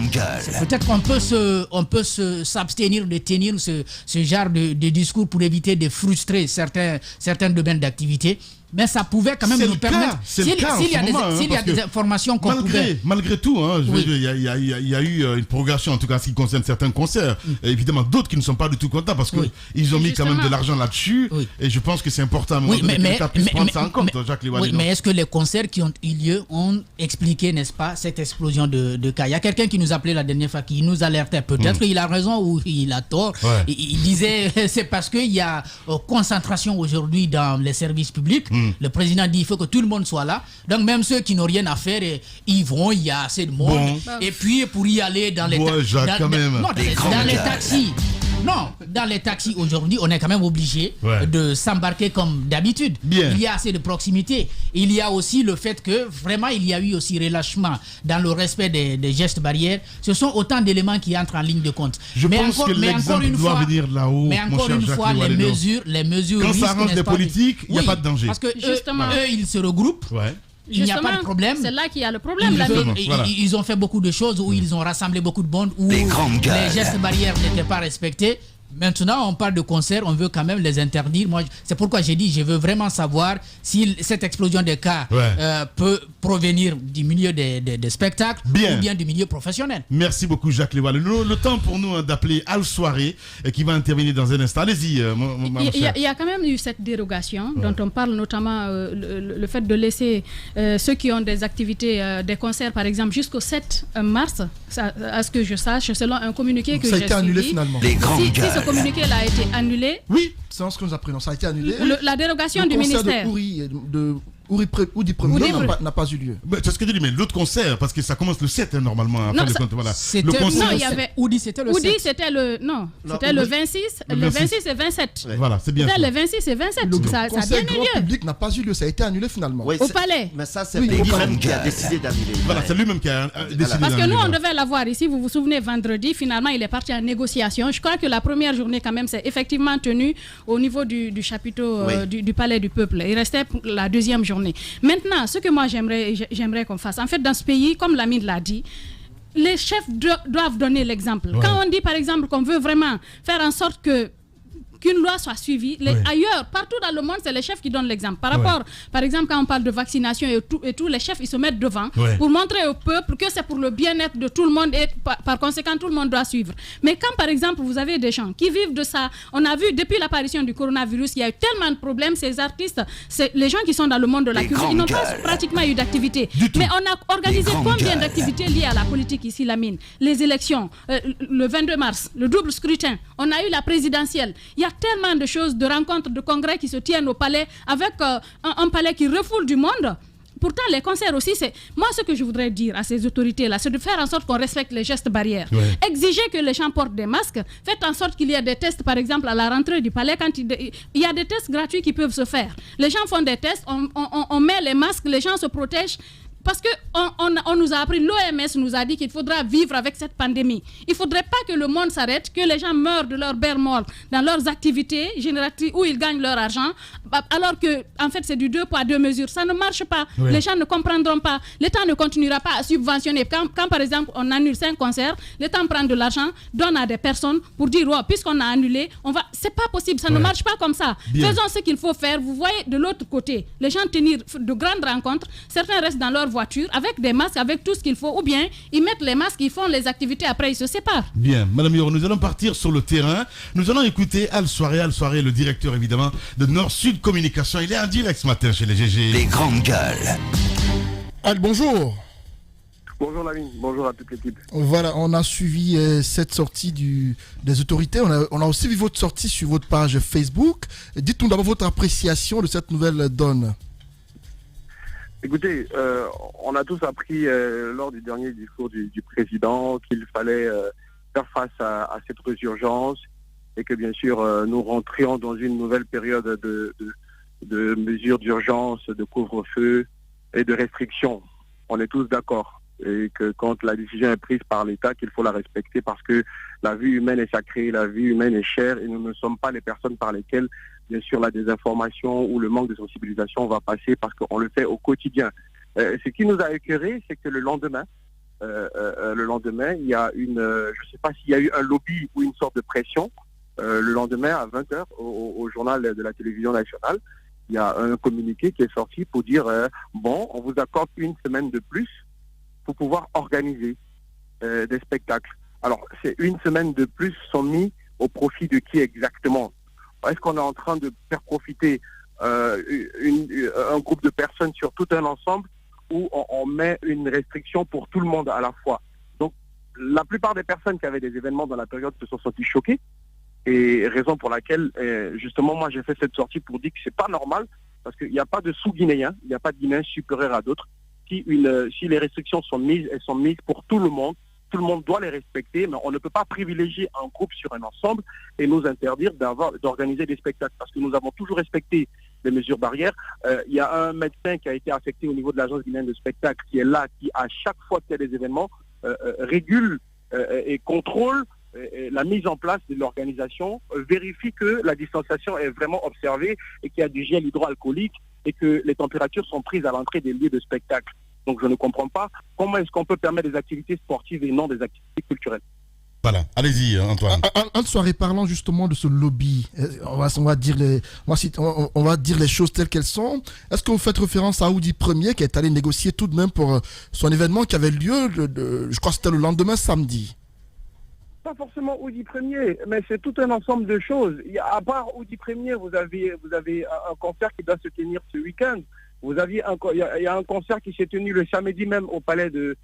G: peut-être qu'on peut s'abstenir de tenir ce genre de discours pour éviter de frustrer certains domaines d'activité. Mais ça pouvait quand même nous permettre, s'il y a des informations qu'on pouvait...
C: Malgré tout, il y a eu une progression, en tout cas en ce qui concerne certains concerts. Et évidemment, d'autres qui ne sont pas du tout contents parce qu'ils ont mis quand même de l'argent là-dessus. Oui. Et je pense que c'est important que l'État puisse prendre ça en compte, Jacques Liwale.
G: Oui, mais est-ce que les concerts qui ont eu lieu ont expliqué, n'est-ce pas, cette explosion de cas? Il y a quelqu'un qui nous appelait la dernière fois, qui nous alertait. Peut-être qu'il a raison ou il a tort. Ouais. Il disait c'est parce qu'il y a concentration aujourd'hui dans les services publics. Le président dit qu'il faut que tout le monde soit là. Donc même ceux qui n'ont rien à faire, ils vont, il y a assez de monde. Et puis pour y aller dans les taxis. Non, dans les taxis aujourd'hui, on est quand même obligé de s'embarquer comme d'habitude. Il y a assez de proximité. Il y a aussi le fait que vraiment il y a eu aussi relâchement dans le respect des gestes barrières. Ce sont autant d'éléments qui entrent en ligne de compte.
C: Je pense que l'exemple doit venir là-haut.
G: Mais encore une fois, les mesures
C: quand ça arrange les politiques, il n'y a pas de danger.
G: Parce que justement, eux, ils se regroupent. Il n'y a pas de problème.
F: C'est là qu'il y a le problème.
G: Ils ont fait beaucoup de choses où ils ont rassemblé beaucoup de monde, où les gestes barrières n'étaient pas respectés. Maintenant, on parle de concerts, on veut quand même les interdire. Moi, c'est pourquoi j'ai dit, je veux vraiment savoir si cette explosion des cas peut provenir du milieu des spectacles ou bien du milieu professionnel.
C: Merci beaucoup, Jacques Liwale. Le temps pour nous d'appeler Al Soirée qui va intervenir dans un instant. Allez-y,
F: il y a quand même eu cette dérogation dont on parle, notamment le fait de laisser ceux qui ont des activités, des concerts par exemple, jusqu'au 7 mars, à ce que je sache, selon un communiqué que j'ai suivi.
B: Ça a été annulé finalement.
F: Si ce communiqué-là a été annulé.
B: Oui, c'est ce que nous apprenons. Ça a été annulé.
F: La dérogation du ministère.
B: Oudi Premier n'a pas eu lieu.
C: C'est ce que je dis, mais l'autre concert, parce que ça commence le 7 normalement.
F: Non,
C: le concert.
F: Non, il y avait
G: Oudi, c'était le 7.
F: Oudi, c'était le 26. Le 26 et 27.
C: Voilà, c'est bien.
F: C'était le 26 et 27. Ça a bien eu lieu.
B: Le public n'a pas eu lieu. Ça a été annulé finalement.
F: Au palais.
D: Mais ça, c'est lui-même qui a décidé d'annuler.
C: Voilà, c'est lui-même qui a décidé d'annuler.
F: Parce que nous, on devait l'avoir ici. Vous vous souvenez, vendredi, finalement, il est parti en négociation. Je crois que la première journée, quand même, c'est effectivement tenu au niveau du chapiteau du Palais du Peuple. Il restait pour la deuxième journée. Maintenant, ce que moi j'aimerais qu'on fasse, en fait, dans ce pays, comme Lamine l'a dit, les chefs doivent donner l'exemple. Quand on dit, par exemple, qu'on veut vraiment faire en sorte qu'une loi soit suivie. Ailleurs, partout dans le monde, c'est les chefs qui donnent l'exemple. Par rapport, par exemple, quand on parle de vaccination et tout, les chefs, ils se mettent devant pour montrer au peuple que c'est pour le bien-être de tout le monde et par conséquent, tout le monde doit suivre. Mais quand, par exemple, vous avez des gens qui vivent de ça, on a vu depuis l'apparition du coronavirus, il y a eu tellement de problèmes, ces artistes, les gens qui sont dans le monde de la culture, ils n'ont pas pratiquement eu d'activité. Mais on a organisé combien d'activités liées à la politique ici, Lamine? Les élections, le 22 mars, le double scrutin, on a eu la présidentielle. Il y a tellement de choses, de rencontres, de congrès qui se tiennent au palais avec un palais qui refoule du monde. Pourtant, les concerts aussi, c'est... Moi, ce que je voudrais dire à ces autorités-là, c'est de faire en sorte qu'on respecte les gestes barrières. Exiger que les gens portent des masques. Faites en sorte qu'il y ait des tests, par exemple, à la rentrée du palais. Quand il y a des tests gratuits qui peuvent se faire. Les gens font des tests, on met les masques, les gens se protègent. Parce qu'on nous a appris, l'OMS nous a dit qu'il faudra vivre avec cette pandémie. Il ne faudrait pas que le monde s'arrête, que les gens meurent de leur beurre mort dans leurs activités génératrices où ils gagnent leur argent, alors que en fait c'est du 2 poids 2 mesures. Ça ne marche pas. Les gens ne comprendront pas. L'État ne continuera pas à subventionner. Quand par exemple on annule 5 concerts, l'État prend de l'argent, donne à des personnes pour dire puisqu'on a annulé, c'est pas possible. Ça ne marche pas comme ça. Faisons ce qu'il faut faire. Vous voyez de l'autre côté, les gens tenir de grandes rencontres. Certains restent dans leur voiture avec des masques, avec tout ce qu'il faut, ou bien ils mettent les masques, ils font les activités, après ils se séparent.
C: Bien, Madame Yoro, nous allons partir sur le terrain. Nous allons écouter Al Soirée, le directeur évidemment de Nord-Sud Communication. Il est en direct ce matin chez les GG.
H: Les grandes gueules.
B: Al, bonjour.
I: Bonjour Lamine, bonjour à toute l'équipe.
B: Voilà, on a suivi cette sortie des autorités. On a aussi vu votre sortie sur votre page Facebook. Dites-nous d'abord votre appréciation de cette nouvelle donne.
I: Écoutez, on a tous appris lors du dernier discours du président qu'il fallait faire face à cette résurgence et que bien sûr nous rentrions dans une nouvelle période de mesures d'urgence, de couvre-feu et de restrictions. On est tous d'accord. Et que quand la décision est prise par l'État, qu'il faut la respecter parce que la vie humaine est sacrée, la vie humaine est chère et nous ne sommes pas les personnes par lesquelles, bien sûr, la désinformation ou le manque de sensibilisation va passer parce qu'on le fait au quotidien. Ce qui nous a écœuré, c'est que le lendemain, il y a je ne sais pas s'il y a eu un lobby ou une sorte de pression. Le lendemain, à 20h, au journal de la télévision nationale, il y a un communiqué qui est sorti pour dire bon, on vous accorde une semaine de plus pour pouvoir organiser des spectacles. Alors, ces une semaine de plus sont mis au profit de qui exactement? Est-ce qu'on est en train de faire profiter un groupe de personnes sur tout un ensemble ou on met une restriction pour tout le monde à la fois? Donc, la plupart des personnes qui avaient des événements dans la période se sont senties choquées et raison pour laquelle, justement, moi, j'ai fait cette sortie pour dire que c'est pas normal parce qu'il n'y a pas de sous-Guinéens, il n'y a pas de Guinéens supérieurs à d'autres. Si les restrictions sont mises, elles sont mises pour tout le monde doit les respecter, mais on ne peut pas privilégier un groupe sur un ensemble et nous interdire d'organiser des spectacles, parce que nous avons toujours respecté les mesures barrières. Il y a un médecin qui a été affecté au niveau de l'agence guinéenne de spectacle, qui est là, qui à chaque fois qu'il y a des événements, régule et contrôle la mise en place de l'organisation, vérifie que la distanciation est vraiment observée et qu'il y a du gel hydroalcoolique et que les températures sont prises à l'entrée des lieux de spectacle. Donc je ne comprends pas comment est-ce qu'on peut permettre des activités sportives et non des activités culturelles.
C: Voilà, allez-y Antoine.
B: En soirée, parlant justement de ce lobby, on va dire les choses telles qu'elles sont. Est-ce que vous faites référence à Aoudi Ier qui est allé négocier tout de même pour son événement qui avait lieu, je crois que c'était le lendemain samedi?
I: Pas forcément Aoudi Ier, mais c'est tout un ensemble de choses. À part Aoudi Ier, vous avez un concert qui doit se tenir ce week-end. Il y a un concert qui s'est tenu le samedi même au Palais du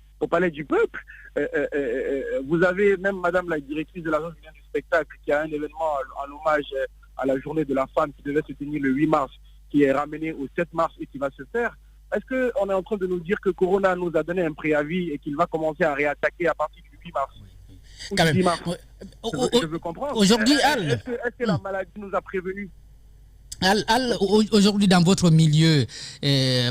I: Peuple. Vous avez même Madame la directrice de l'agence du spectacle qui a un événement en hommage à la journée de la femme qui devait se tenir le 8 mars, qui est ramené au 7 mars et qui va se faire. Est-ce qu'on est en train de nous dire que Corona nous a donné un préavis et qu'il va commencer à réattaquer à partir du 8 mars?
G: Quand même.
I: Je veux comprendre.
G: Aujourd'hui,
I: est-ce que la maladie nous a prévenus?
G: Aujourd'hui dans votre milieu,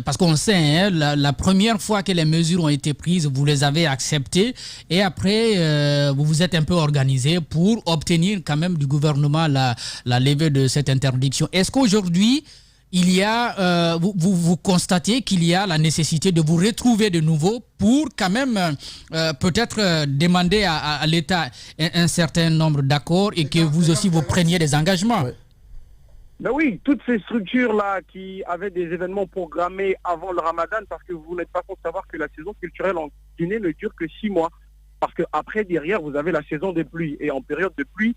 G: parce qu'on sait, la première fois que les mesures ont été prises, vous les avez acceptées et après vous vous êtes un peu organisé pour obtenir quand même du gouvernement la levée de cette interdiction. Est-ce qu'aujourd'hui il y a, vous constatez qu'il y a la nécessité de vous retrouver de nouveau pour quand même peut-être demander à l'État un certain nombre d'accords et que vous aussi vous preniez des engagements?
I: Ben oui, toutes ces structures-là qui avaient des événements programmés avant le Ramadan, parce que vous n'êtes pas sans savoir que la saison culturelle en Guinée ne dure que 6 mois. Parce qu'après, derrière, vous avez la saison des pluies. Et en période de pluie,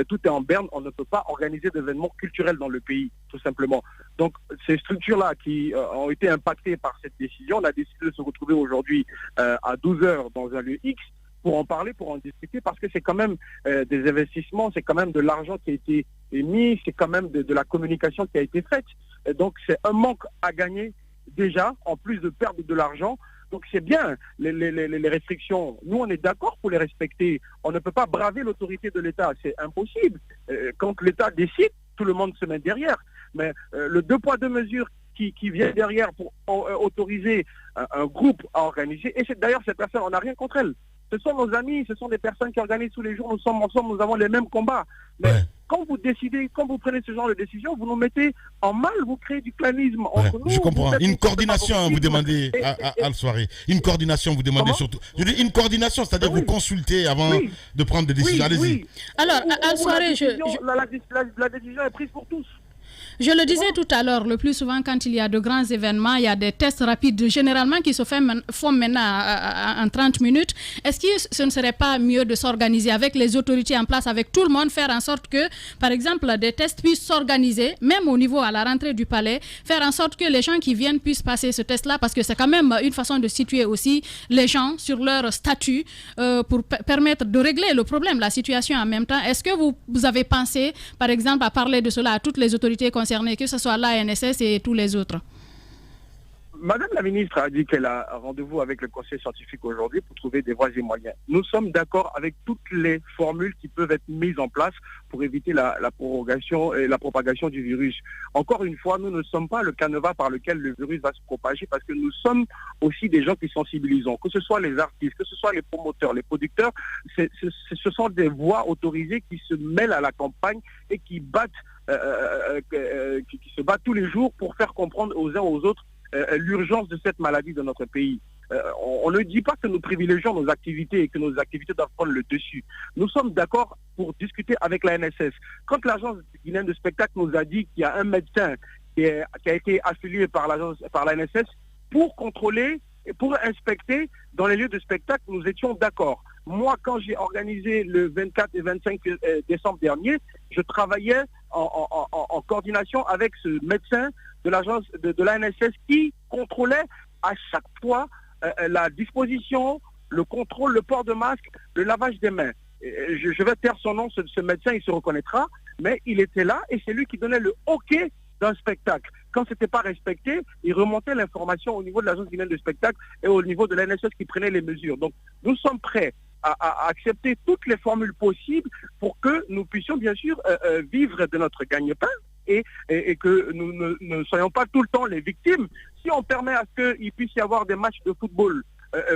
I: tout est en berne. On ne peut pas organiser d'événements culturels dans le pays, tout simplement. Donc, ces structures-là qui ont été impactées par cette décision, on a décidé de se retrouver aujourd'hui à 12h dans un lieu X pour en parler, pour en discuter, parce que c'est quand même des investissements, c'est quand même de l'argent qui a été émis, c'est quand même de la communication qui a été faite. Et donc, c'est un manque à gagner déjà, en plus de perdre de l'argent. Donc c'est bien, les restrictions. Nous, on est d'accord pour les respecter. On ne peut pas braver l'autorité de l'État. C'est impossible. Quand l'État décide, tout le monde se met derrière. Mais le 2 poids 2 mesures qui vient derrière pour autoriser un groupe à organiser, et d'ailleurs, ces personnes, on n'a rien contre elles. Ce sont nos amis, ce sont des personnes qui organisent tous les jours. Nous sommes ensemble, nous avons les mêmes combats. Mais quand vous décidez, quand vous prenez ce genre de décision, vous nous mettez en mal, vous créez du clanisme entre nous.
C: Je comprends. Une coordination, vous demandez à la soirée. Une coordination, vous demandez surtout. Je dis une coordination, c'est-à-dire vous consultez avant de prendre des décisions. Allez-y.
F: Alors, à la soirée,
I: la décision est prise pour tous.
F: Je le disais tout à l'heure, le plus souvent quand il y a de grands événements, il y a des tests rapides généralement qui se font maintenant en 30 minutes. Est-ce que ce ne serait pas mieux de s'organiser avec les autorités en place, avec tout le monde, faire en sorte que, par exemple, des tests puissent s'organiser, même au niveau à la rentrée du palais, faire en sorte que les gens qui viennent puissent passer ce test-là, parce que c'est quand même une façon de situer aussi les gens sur leur statut pour permettre de régler le problème, la situation en même temps. Est-ce que vous avez pensé, par exemple, à parler de cela à toutes les autorités concernées, que ce soit l'ANSS et tous les autres?
I: Madame la ministre a dit qu'elle a un rendez-vous avec le conseil scientifique aujourd'hui pour trouver des voies et moyens. Nous sommes d'accord avec toutes les formules qui peuvent être mises en place pour éviter la prorogation et la propagation du virus. Encore une fois, nous ne sommes pas le canevas par lequel le virus va se propager parce que nous sommes aussi des gens qui sensibilisent, que ce soit les artistes, que ce soit les promoteurs, les producteurs, ce sont des voix autorisées qui se mêlent à la campagne et qui se battent tous les jours pour faire comprendre aux uns aux autres l'urgence de cette maladie dans notre pays. On ne dit pas que nous privilégions nos activités et que nos activités doivent prendre le dessus. Nous sommes d'accord pour discuter avec la NSS. Quand l'agence guinéenne de spectacle nous a dit qu'il y a un médecin qui a été affilié par la NSS pour contrôler et pour inspecter dans les lieux de spectacle, nous étions d'accord. Moi, quand j'ai organisé le 24 et 25 décembre dernier, je travaillais en coordination avec ce médecin de l'agence de la NSS qui contrôlait à chaque fois la disposition, le contrôle, le port de masque, le lavage des mains. Je vais taire son nom, ce médecin, il se reconnaîtra, mais il était là et c'est lui qui donnait le OK d'un spectacle. Quand ce n'était pas respecté, il remontait l'information au niveau de l'agence guinéenne de spectacle et au niveau de la NSS qui prenait les mesures. Donc, nous sommes prêts à accepter toutes les formules possibles pour que nous puissions bien sûr vivre de notre gagne-pain et que nous ne soyons pas tout le temps les victimes. Si on permet à ce qu'il puisse y avoir des matchs de football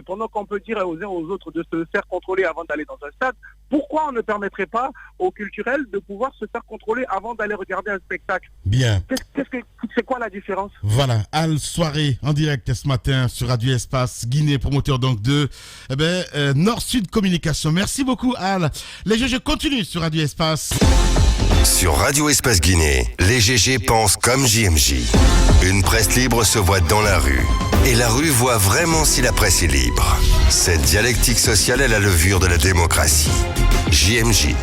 I: pendant qu'on peut dire aux uns aux autres de se faire contrôler avant d'aller dans un stade, pourquoi on ne permettrait pas aux culturels de pouvoir se faire contrôler avant d'aller regarder un spectacle?
C: Bien.
I: C'est quoi la différence?
C: Voilà, Al Soirée en direct ce matin sur Radio Espace Guinée, promoteur donc de Nord-Sud Communication. Merci beaucoup Al. Les GG continuent sur Radio Espace.
E: Sur Radio Espace Guinée, les GG pensent comme JMJ. Une presse libre se voit dans la rue. Et la rue voit vraiment si la presse est libre. Cette dialectique sociale est la levure de la démocratie. JMJ.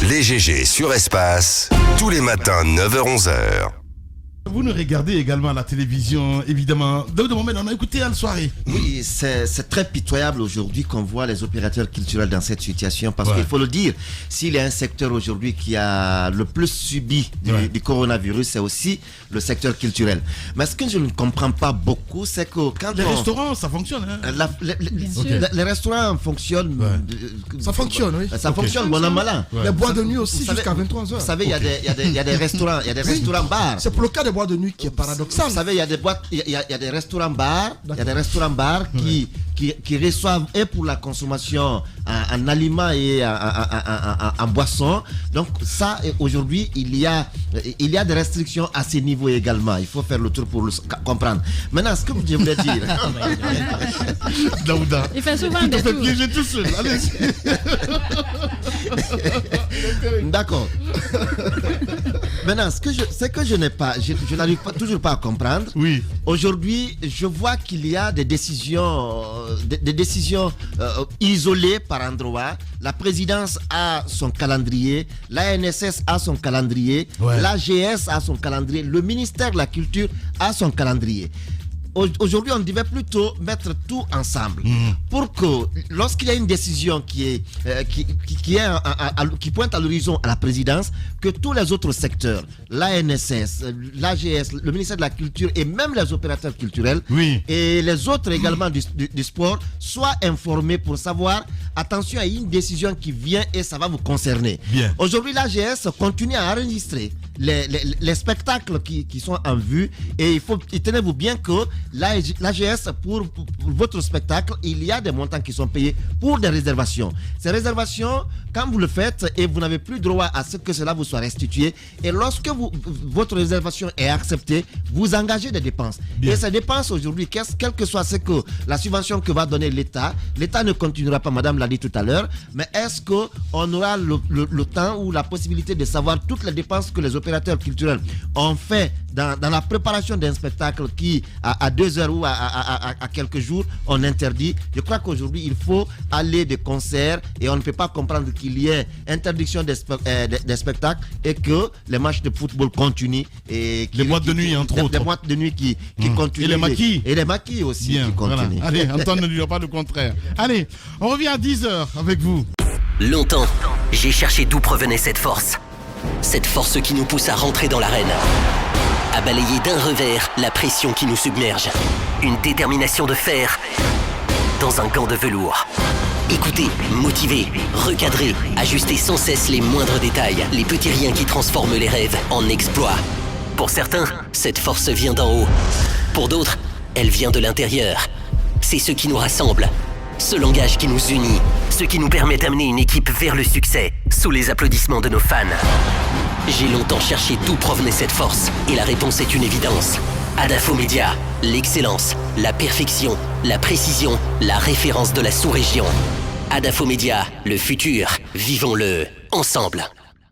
E: Les GG sur Espace, tous les matins 9h-11h.
C: Vous nous regardez également à la télévision, évidemment. De moment, on a écouté Al Soirée.
D: Oui, c'est très pitoyable aujourd'hui qu'on voit les opérateurs culturels dans cette situation parce qu'il faut le dire, s'il y a un secteur aujourd'hui qui a le plus subi du coronavirus, c'est aussi le secteur culturel. Mais ce que je ne comprends pas beaucoup, c'est que quand
C: les restaurants, ça fonctionne. Hein?
D: Les restaurants fonctionnent.
B: Ça fonctionne, oui.
D: Ça fonctionne, bon an, malin.
B: Les boîtes de nuit aussi jusqu'à 23h.
D: Vous savez, il y a des restaurants, il y a des restaurants-bars.
B: C'est pour le cas des boîtes de nuit qui est paradoxal.
D: Vous savez, il y a des boîtes, il y a des restaurants-bars, qui reçoivent et pour la consommation en aliments et en boissons. Donc ça, aujourd'hui, il y a des restrictions à ces niveaux également. Il faut faire le tour pour le comprendre. Maintenant, ce que je voulais dire...
C: Daouda.
F: Il fait souvent des tours.
C: Piéger tout seul. Allez.
D: D'accord. Maintenant, ce que je n'ai pas, je n'arrive toujours pas à comprendre.
C: Oui.
D: Aujourd'hui, je vois qu'il y a des décisions isolées par endroits. La présidence a son calendrier, l'ANSS a son calendrier, l'AGS a son calendrier, le ministère de la Culture a son calendrier. Aujourd'hui, on devait plutôt mettre tout ensemble pour que lorsqu'il y a une décision qui pointe à l'horizon à la présidence, que tous les autres secteurs, l'ANSS, l'AGS, le ministère de la Culture et même les opérateurs culturels et les autres également du sport soient informés pour savoir, attention à une décision qui vient et ça va vous concerner. Aujourd'hui, l'AGS continue à enregistrer les spectacles qui sont en vue et tenez-vous bien que l'AGS pour votre spectacle, il y a des montants qui sont payés pour des réservations. Ces réservations, quand vous le faites et vous n'avez plus droit à ce que cela vous soit restitué, et lorsque votre réservation est acceptée, vous engagez des dépenses. Et ces dépenses aujourd'hui, quel que soit la subvention que va donner l'État ne continuera pas, madame l'a dit tout à l'heure, mais est-ce qu'on aura le temps ou la possibilité de savoir toutes les dépenses que les opérateurs culturels ont fait dans la préparation d'un spectacle qui, à 2 heures ou à quelques jours, on interdit. Je crois qu'aujourd'hui, il faut aller de concert et on ne peut pas comprendre qu'il y ait interdiction des spectacles et que les matchs de football continuent. Et
C: les boîtes de nuit, entre autres.
D: Les boîtes de nuit qui continuent.
C: Et les maquis.
D: Et les maquis aussi qui continuent.
C: Voilà. Allez, Antoine ne dira pas le contraire. Allez, on revient à 10h avec vous.
H: Longtemps, j'ai cherché d'où provenait cette force. Cette force qui nous pousse à rentrer dans l'arène. à balayer d'un revers la pression qui nous submerge. Une détermination de fer dans un gant de velours. Écoutez, motivez, recadrez, ajustez sans cesse les moindres détails, les petits riens qui transforment les rêves en exploits. Pour certains, cette force vient d'en haut. Pour d'autres, elle vient de l'intérieur. C'est ce qui nous rassemble, ce langage qui nous unit, ce qui nous permet d'amener une équipe vers le succès, sous les applaudissements de nos fans. J'ai longtemps cherché d'où provenait cette force, et la réponse est une évidence. Adafo Media, l'excellence, la perfection, la précision, la référence de la sous-région. Adafo Media, le futur, vivons-le ensemble.